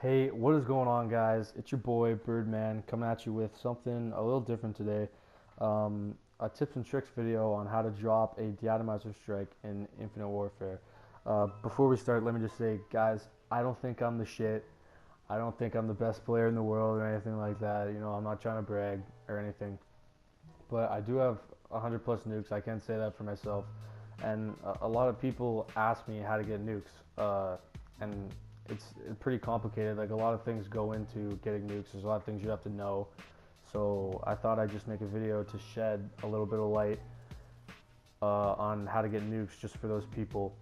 Hey, what is going on, guys? It's your boy Birdman coming at you with something a little different today. A tips and tricks video on how to drop a deatomizer strike in Infinite Warfare. Before we start, let me just say, guys, I don't think I'm the shit. I don't think I'm the best player in the world or anything like that. You know, I'm not trying to brag or anything. But I do have 100 plus nukes. I can say that for myself. And a lot of people ask me how to get nukes. And it's pretty complicated. Like, a lot of things go into getting nukes. There's a lot of things you have to know. So I thought I'd just make a video to shed a little bit of light on how to get nukes just for those people.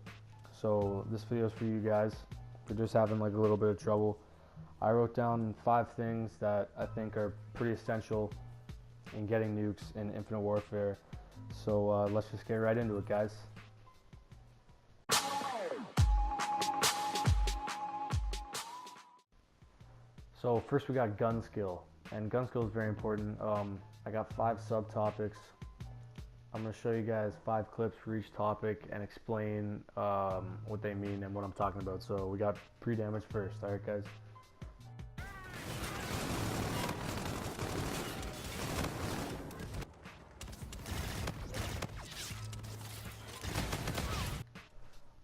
So this video is for you guys. If you're just having like a little bit of trouble. I wrote down 5 things that I think are pretty essential in getting nukes in Infinite Warfare. So let's just get right into it, guys. So first we got gun skill, and gun skill is very important. I got 5 subtopics. I'm going to show you guys 5 clips for each topic and explain what they mean and what I'm talking about. So we got pre-damage first. Alright, guys.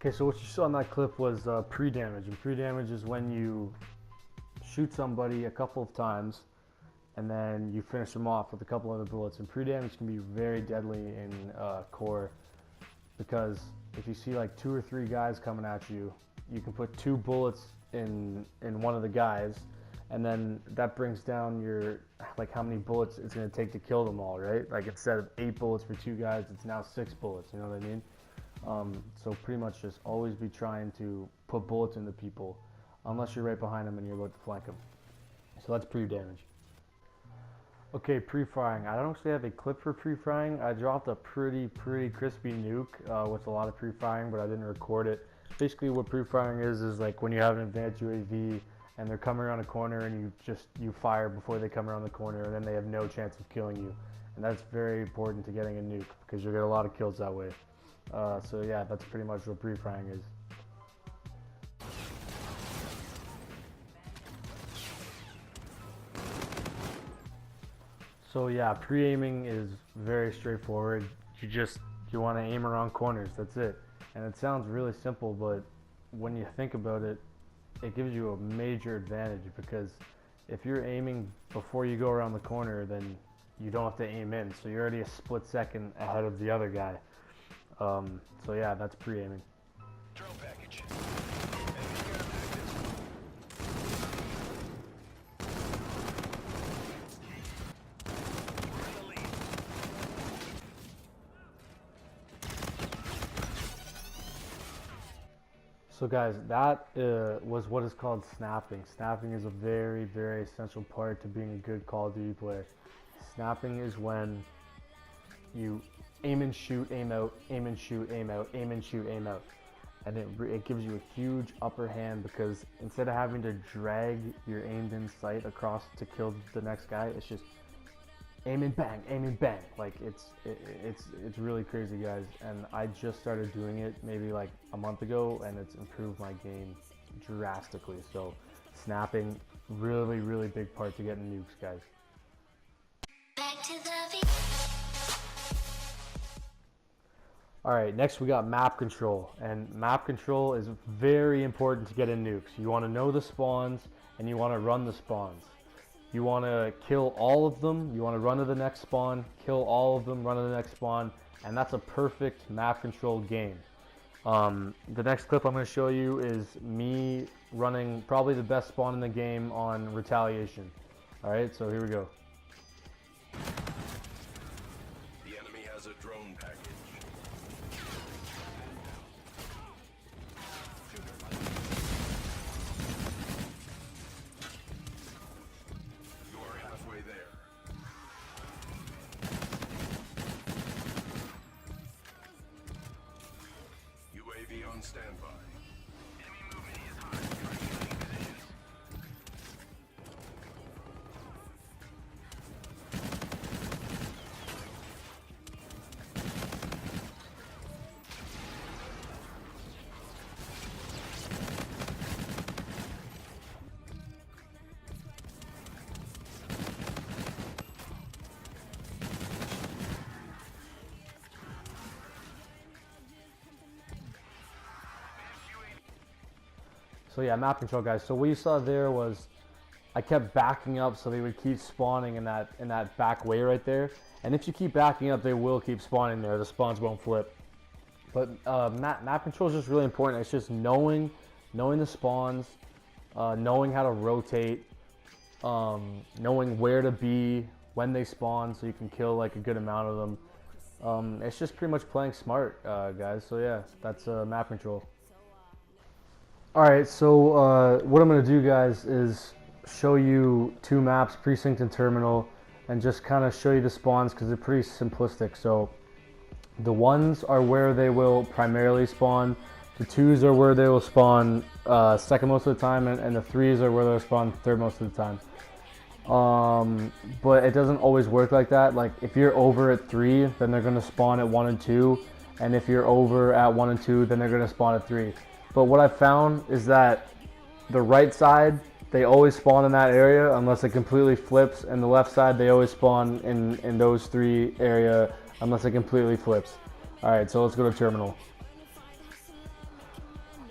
Okay, so what you saw in that clip was pre-damage, and pre-damage is when you shoot somebody a couple of times and then you finish them off with a couple other bullets. And pre-damage can be very deadly in core, because if you see like 2 or 3 guys coming at you, you can put 2 bullets in one of the guys, and then that brings down your, like, how many bullets it's going to take to kill them all, right? Like, instead of 8 bullets for 2 guys, it's now 6 bullets, you know what I mean? So pretty much just always be trying to put bullets into people, unless you're right behind them and you're about to flank them. So that's pre-damage. Okay, pre-firing. I don't actually have a clip for pre-firing. I dropped a pretty crispy nuke with a lot of pre-firing, but I didn't record it. Basically what pre-firing is like when you have an advanced UAV and they're coming around a corner and you fire before they come around the corner, and then they have no chance of killing you. And that's very important to getting a nuke, because you'll get a lot of kills that way. So yeah, that's pretty much what pre-firing is. So yeah, pre-aiming is very straightforward. You want to aim around corners, that's it. And it sounds really simple, but when you think about it, it gives you a major advantage, because if you're aiming before you go around the corner, then you don't have to aim in, so you're already a split second ahead of the other guy. So yeah, that's pre-aiming. Drone package. So guys, that was what is called snapping. Snapping is a very essential part to being a good Call of Duty player. Snapping is when you aim and shoot, aim out, aim and shoot, aim out, aim and shoot, aim out. And it gives you a huge upper hand, because instead of having to drag your aimed in sight across to kill the next guy, it's just aim and bang, aim and bang. Like, it's really crazy, guys. And I just started doing it maybe like a month ago, and it's improved my game drastically. So snapping, really big part to getting nukes, guys. Back to the Alright, next we got map control, and map control is very important to get in nukes. You want to know the spawns, and you want to run the spawns. You want to kill all of them, you want to run to the next spawn, kill all of them, run to the next spawn, and that's a perfect map control game. The next clip I'm going to show you is me running probably the best spawn in the game on retaliation. Alright, so here we go. The enemy has a drone package. You are halfway there. UAV on standby. Enemy movement is high. Try shooting positions. So yeah, map control, guys. So what you saw there was I kept backing up so they would keep spawning in that back way right there. And if you keep backing up, they will keep spawning there. The spawns won't flip. But map control is just really important. It's just knowing the spawns, knowing how to rotate, knowing where to be when they spawn so you can kill like a good amount of them. It's just pretty much playing smart, guys. So yeah, that's map control. Alright, so what I'm going to do, guys, is show you two maps, Precinct and Terminal, and just kind of show you the spawns because they're pretty simplistic. So the ones are where they will primarily spawn, the twos are where they will spawn second most of the time, and the threes are where they'll spawn third most of the time. But it doesn't always work like that. Like if you're over at 3, then they're going to spawn at 1 and 2, and if you're over at 1 and 2, then they're going to spawn at 3. But what I've found is that the right side, they always spawn in that area unless it completely flips, and the left side, they always spawn in those 3 area unless it completely flips. Alright, so let's go to Terminal.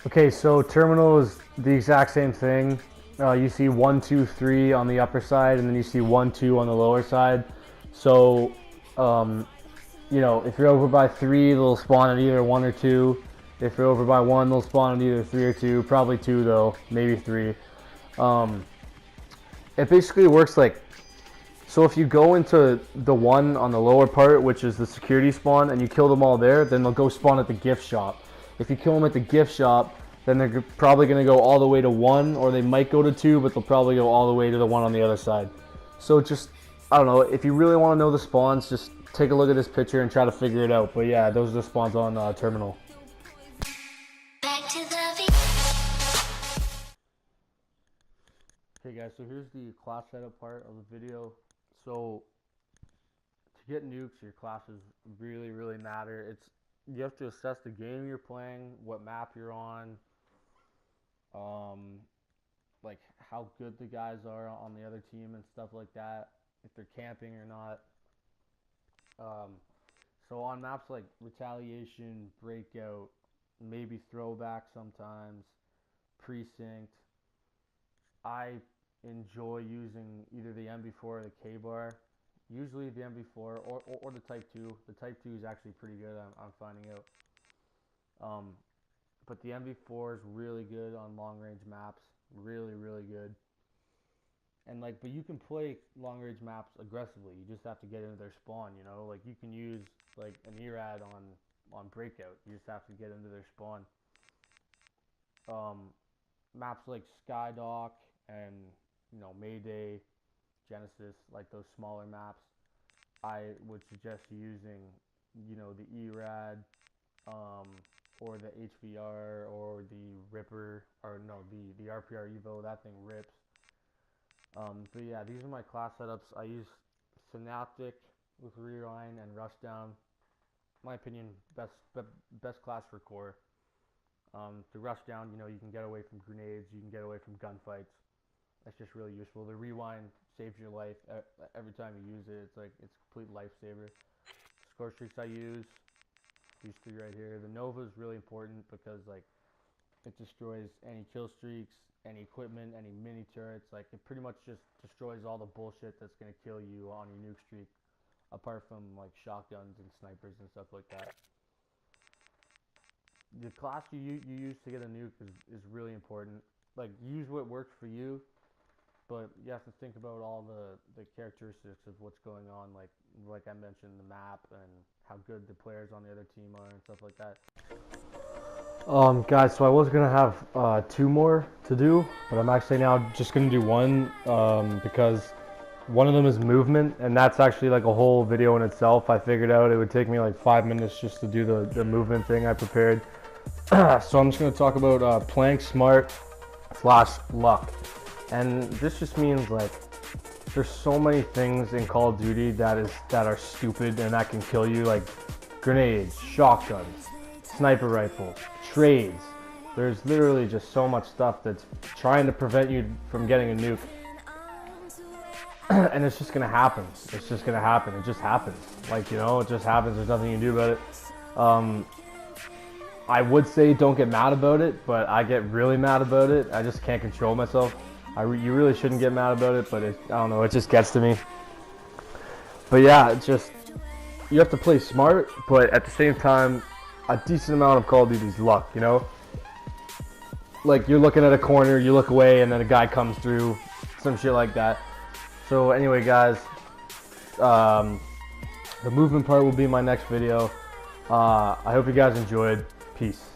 Okay, so Terminal is the exact same thing. You see 1, 2, 3 on the upper side, and then you see 1, 2 on the lower side. So, you know, if you're over by 3, they'll spawn at either 1 or 2. If you're over by 1, they'll spawn at either 3 or 2. Probably 2 though, maybe 3. It basically works like, so if you go into the one on the lower part, which is the security spawn, and you kill them all there, then they'll go spawn at the gift shop. If you kill them at the gift shop, then they're probably going to go all the way to 1, or they might go to 2, but they'll probably go all the way to the one on the other side. So just, I don't know, if you really want to know the spawns, just take a look at this picture and try to figure it out. But yeah, those are the spawns on Terminal. Okay guys, so here's the class setup part of the video. So to get nukes, your classes really matter. You have to assess the game you're playing, what map you're on, like how good the guys are on the other team and stuff like that, if they're camping or not. So on maps like Retaliation, Breakout, maybe Throwback sometimes, Precinct, I enjoy using either the MB4 or the K-bar. Usually the MB4 or the Type 2. The Type 2 is actually pretty good, I'm finding out. But the MB4 is really good on long-range maps. Really good. And like, but you can play long-range maps aggressively. You just have to get into their spawn, you know? Like you can use like an ERAD on Breakout. You just have to get into their spawn. Maps like Skydock and, you know, Mayday, Genesis, like those smaller maps, I would suggest using, you know, the ERAD, or the HVR, or the Ripper, or no, the RPR Evo. That thing rips. But yeah, these are my class setups. I use Synaptic with Rewind and Rushdown. In my opinion, best class for core. The Rushdown, you know, you can get away from grenades, you can get away from gunfights. That's just really useful. The Rewind saves your life every time you use it. It's a complete lifesaver. Score streaks I use, these 3 right here. The Nova is really important because like it destroys any kill streaks, any equipment, any mini turrets. Like it pretty much just destroys all the bullshit that's gonna kill you on your nuke streak, apart from like shotguns and snipers and stuff like that. The class you use to get a nuke is really important. Like use what works for you, but you have to think about all the characteristics of what's going on, like I mentioned, the map and how good the players on the other team are and stuff like that. Guys, so I was gonna have 2 more to do, but I'm actually now just gonna do 1 because one of them is movement, and that's actually like a whole video in itself. I figured out it would take me like 5 minutes just to do the movement thing I prepared. So I'm just gonna talk about playing smart / luck. And this just means like there's so many things in Call of Duty that are stupid and that can kill you, like grenades, shotguns, sniper rifles, trades. There's literally just so much stuff that's trying to prevent you from getting a nuke. And it's just gonna happen. It's just gonna happen. It just happens. Like, you know, it just happens. There's nothing you can do about it. I would say don't get mad about it, but I get really mad about it. I just can't control myself. You really shouldn't get mad about it, but I don't know, it just gets to me. But yeah, it's just, you have to play smart, but at the same time, a decent amount of Call of Duty is luck, you know? Like, you're looking at a corner, you look away, and then a guy comes through, some shit like that. So anyway, guys, the movement part will be my next video. I hope you guys enjoyed. Peace.